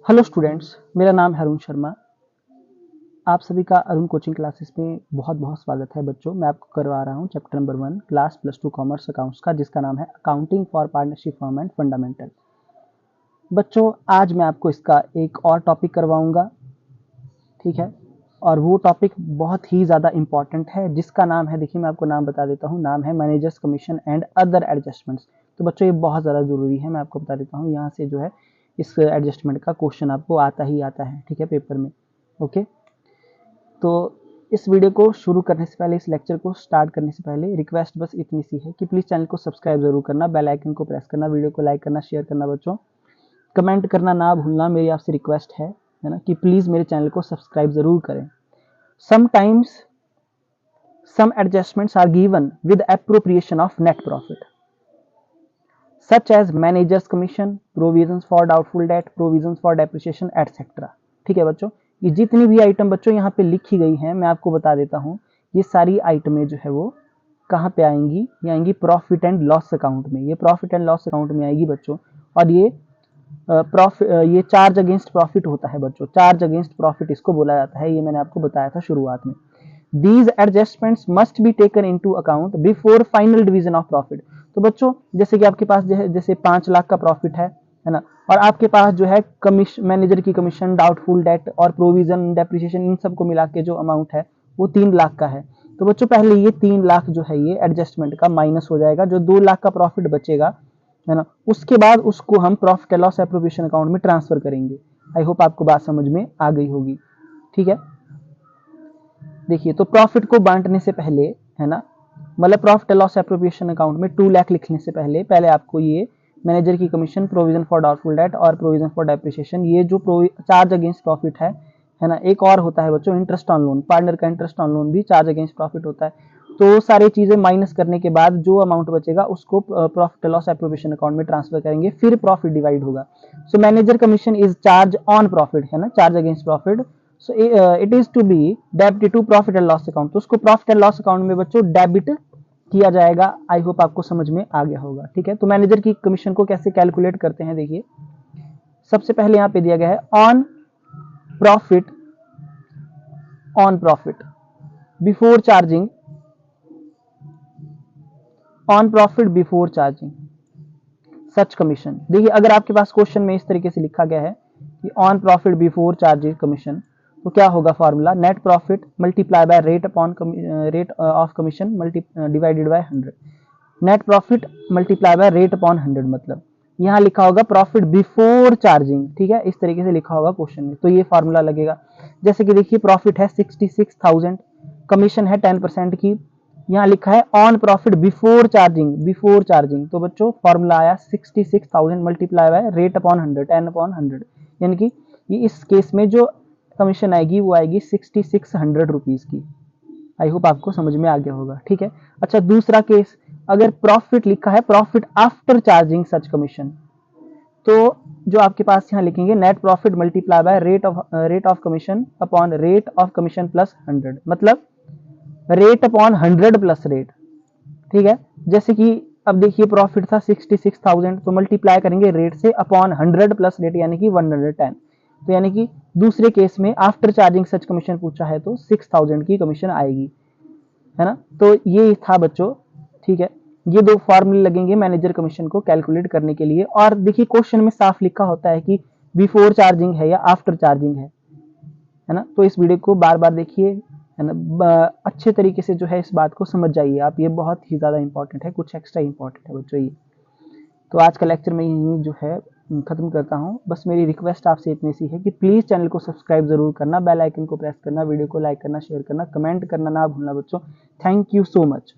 Hello students, मेरा नाम है अरुण शर्मा। आप सभी का अरुण कोचिंग क्लासेस में बहुत बहुत स्वागत है। बच्चों, मैं आपको करवा रहा हूँ chapter number 1 class +2 commerce accounts का, जिसका नाम है accounting for partnership firm and fundamental. बच्चों, आज मैं आपको इसका एक और टॉपिक करवाऊंगा, ठीक है। और वो टॉपिक बहुत ही ज़्यादा इंपॉर्टेंट है, जिसका नाम है, देखिए मैं आपको नाम बता देता हूँ, नाम है managers commission and other adjustments. तो बच्चों, ये बहुत ज़्यादा ज़रूरी है, मैं आपको बता देता हूँ। यहाँ से जो है इस एडजस्टमेंट का क्वेश्चन आपको आता ही आता है, ठीक है, पेपर में। ओके, तो इस वीडियो को शुरू करने से पहले, इस लेक्चर को स्टार्ट करने से पहले रिक्वेस्ट बस इतनी सी है कि प्लीज़ चैनल को सब्सक्राइब जरूर करना, बेल आइकन को प्रेस करना, वीडियो को लाइक करना, शेयर करना। बच्चों, कमेंट करना ना भूलना, मेरी आपसे रिक्वेस्ट है ना, कि प्लीज़ मेरे चैनल को सब्सक्राइब जरूर करें। Sometimes some adjustments are given with appropriation of net profit, such as manager's commission, provisions for doubtful debt, provisions for depreciation, etc. ठीक है बच्चों, ये जितनी भी आइटम बच्चों यहाँ पे लिखी गई हैं, मैं आपको बता देता हूँ, ये सारी आइटमें जो है वो कहाँ पे आएंगी? ये आएंगी प्रॉफिट एंड लॉस अकाउंट में। ये प्रॉफिट एंड लॉस अकाउंट में आएगी बच्चों। और ये चार्ज अगेंस्ट प्रॉफिट होता है बच्चों, चार्ज अगेंस्ट प्रॉफिट इसको बोला जाता है। ये मैंने आपको बताया था शुरुआत में। These adjustments must be taken into account before final division of profit। तो बच्चों, जैसे कि आपके पास जैसे 5 लाख का प्रॉफिट है ना, और आपके पास जो है कमीशन, मैनेजर की कमीशन, डाउटफुल डेट और प्रोविजन, डेप्रिसिएशन, इन सबको मिला के जो अमाउंट है वो 3 लाख का है। तो बच्चों, पहले ये 3 लाख जो है ये एडजस्टमेंट का माइनस हो जाएगा। जो 2 लाख का प्रॉफिट बचेगा है ना, उसके बाद उसको हम profit and loss appropriation account में ट्रांसफर करेंगे। आई होप आपको बात समझ में आ गई होगी, ठीक है। देखिए, तो प्रॉफिट को बांटने से पहले, है ना, मतलब profit and loss appropriation account में 2 लाख लिखने से पहले आपको ये मैनेजर की commission, provision for doubtful debt और प्रोविजन फॉर डेप्रिसिएशन, ये जो चार्ज अगेंस्ट प्रॉफिट है ना, एक और होता है बच्चों इंटरेस्ट ऑन लोन। पार्टनर का इंटरेस्ट ऑन लोन भी चार्ज अगेंस्ट प्रॉफिट होता है। तो सारी चीजें माइनस करने के बाद जो अमाउंट बचेगा उसको profit and loss appropriation account में ट्रांसफर करेंगे, फिर प्रॉफिट डिवाइड होगा। So manager commission is charge on profit, है ना, charge against profit. So it is to be debit to profit and loss account. तो उसको प्रॉफिट एंड लॉस अकाउंट में बच्चों डेबिट किया जाएगा। आई होप आपको समझ में आ गया होगा, ठीक है। तो मैनेजर की कमीशन को कैसे कैलकुलेट करते हैं, देखिए सबसे पहले यहाँ पे दिया गया है on profit, before charging, on profit before charging such commission. देखिए, अगर आपके पास क्वेश्चन में इस तरीके से लिखा गया है कि on profit before charging commission, तो क्या होगा formula? Net profit multiply by rate upon rate of commission divided by 100। Net profit multiply by rate upon 100, मतलब यहाँ लिखा होगा प्रॉफिट बिफोर चार्जिंग, ठीक है, इस तरीके से लिखा होगा क्वेश्चन में। तो ये फॉर्मूला लगेगा। जैसे कि देखिए, प्रॉफिट है 66,000, कमीशन है 10% की, यहाँ लिखा है ऑन प्रॉफिट बिफोर चार्जिंग। तो बच्चों, फॉर्मूला आया 66,000 multiply by rate upon 100, 10 upon 100, यानी कि ये इस केस में जो कमीशन आएगी वो आएगी 6600 रुपीज की। आई होप आपको समझ में आ गया होगा, ठीक है। अच्छा, दूसरा केस, अगर प्रॉफिट लिखा है प्रॉफिट आफ्टर चार्जिंग सच कमीशन, तो जो आपके पास यहाँ लिखेंगे net profit multiply by rate of commission upon rate of commission plus 100, मतलब रेट अपॉन 100 प्लस रेट, ठीक है। जैसे कि अब देखिए, प्रॉफिट था 66,000, तो मल्टीप्लाई करेंगे रेट से अपॉन 100 प्लस रेट, यानी कि 110। तो यानी कि दूसरे केस में आफ्टर चार्जिंग सच कमीशन पूछा है तो 6000 की कमीशन आएगी, है ना। तो ये था बच्चों, ठीक है। ये 2 फॉर्मूले लगेंगे मैनेजर कमीशन को कैलकुलेट करने के लिए। और देखिए, क्वेश्चन में साफ लिखा होता है कि बिफोर चार्जिंग है या आफ्टर चार्जिंग है ना। तो इस वीडियो को बार बार देखिए, है ना, अच्छे तरीके से जो है इस बात को समझ जाइए आप। ये बहुत ही ज़्यादा इंपॉर्टेंट है, कुछ एक्स्ट्रा इंपॉर्टेंट है बच्चों ये। तो आज का लेक्चर मैं यहीं जो है खत्म करता हूँ। बस मेरी रिक्वेस्ट आपसे इतनी सी है कि प्लीज़ चैनल को सब्सक्राइब जरूर करना, बेल आइकन को प्रेस करना, वीडियो को लाइक करना, शेयर करना, कमेंट करना ना भूलना बच्चों। Thank you so much.